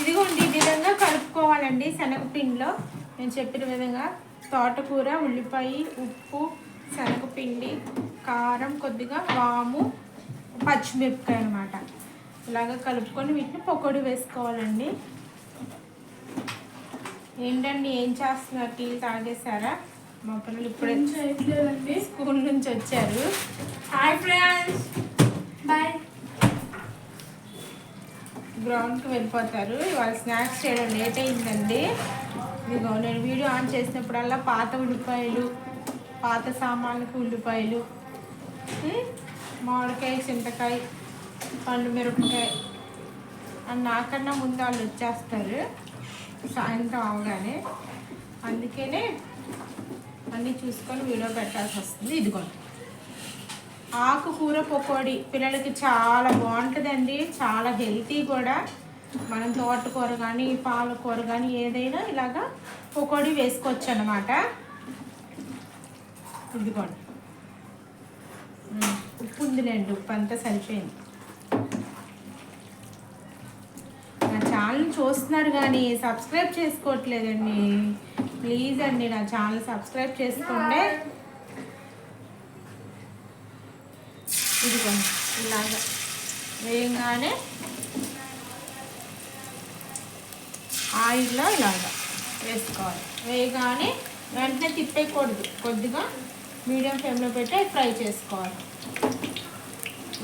ఇదిగోండి ఈ విధంగా కలుపుకోవాలండి. శనగపిండిలో నేను చెప్పిన విధంగా తోటకూర, ఉల్లిపాయ, ఉప్పు, శనగపిండి, కారం, కొద్దిగా వాము, పచ్చిమిరపకాయ అన్నమాట. ఇలాగ కలుపుకొని వీటిని పకోడీ వేసుకోవాలండి. ఏంటండి ఏం చేస్తున్నారు? టీ తాగేశారా? మా పిల్లలు ఇప్పుడే స్కూల్ నుంచి వచ్చారు. Hi friends, bye. గ్రౌండ్కి వెళ్ళిపోతారు. ఇవాళ స్నాక్స్ చేయడం లేట్ అయిందండి. ఇదిగో నేను వీడియో ఆన్ చేసినప్పుడల్లా పాత ఉల్లిపాయలు, పాత సామాన్లకు ఉల్లిపాయలు, మామిడికాయ, చింతకాయ, పండు మిరపకాయ అని నాకన్నా ముందు వాళ్ళు వచ్చేస్తారు సాయంత్రం అవగానే. అందుకనే అన్నీ చూసుకొని వీడియో పెట్టాల్సి వస్తుంది. ఇదిగోండి ఆకుకూర పకోడీ పిల్లలకి చాలా బాగుంటుందండి, చాలా హెల్తీ కూడా. మనం తోటకూర కానీ పాలకూర కానీ ఏదైనా ఇలాగా పకోడీ వేసుకోవచ్చు అన్నమాట. ఇదిగోండి ఉప్పు ఉందిలేండి, ఉప్పు అంతా సరిపోయింది. నా ఛానల్ చూస్తున్నారు కానీ సబ్స్క్రైబ్ చేసుకోవట్లేదండి. ప్లీజ్ అండి నా ఛానల్ సబ్స్క్రైబ్ చేసుకోండి. ఇదిగోండి ఇలాగా వేయంగానే ఆయిల్లో ఇలాగా వేసుకోవాలి. వేయగానే వెంటనే తిప్పేయకూడదు, కొద్దిగా మీడియం ఫ్లేమ్లో పెట్టి ఫ్రై చేసుకోవాలి.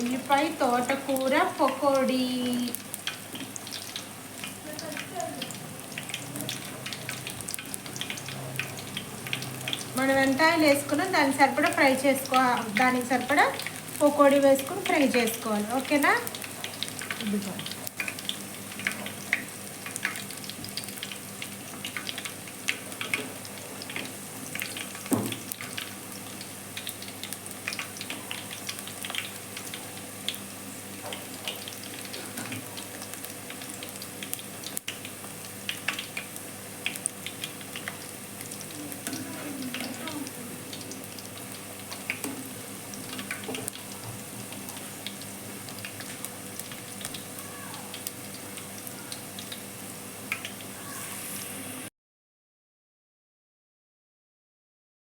ఉల్లిపాయ తోటకూర పకోడీ. మనం వెంటాయలు వేసుకున్నాం, దానికి సరిపడా ఫ్రై దానికి సరిపడా పకోడీ వేసుకుని ఫ్రై చేసుకోవాలి. ఓకేనా? ఇదిగోండి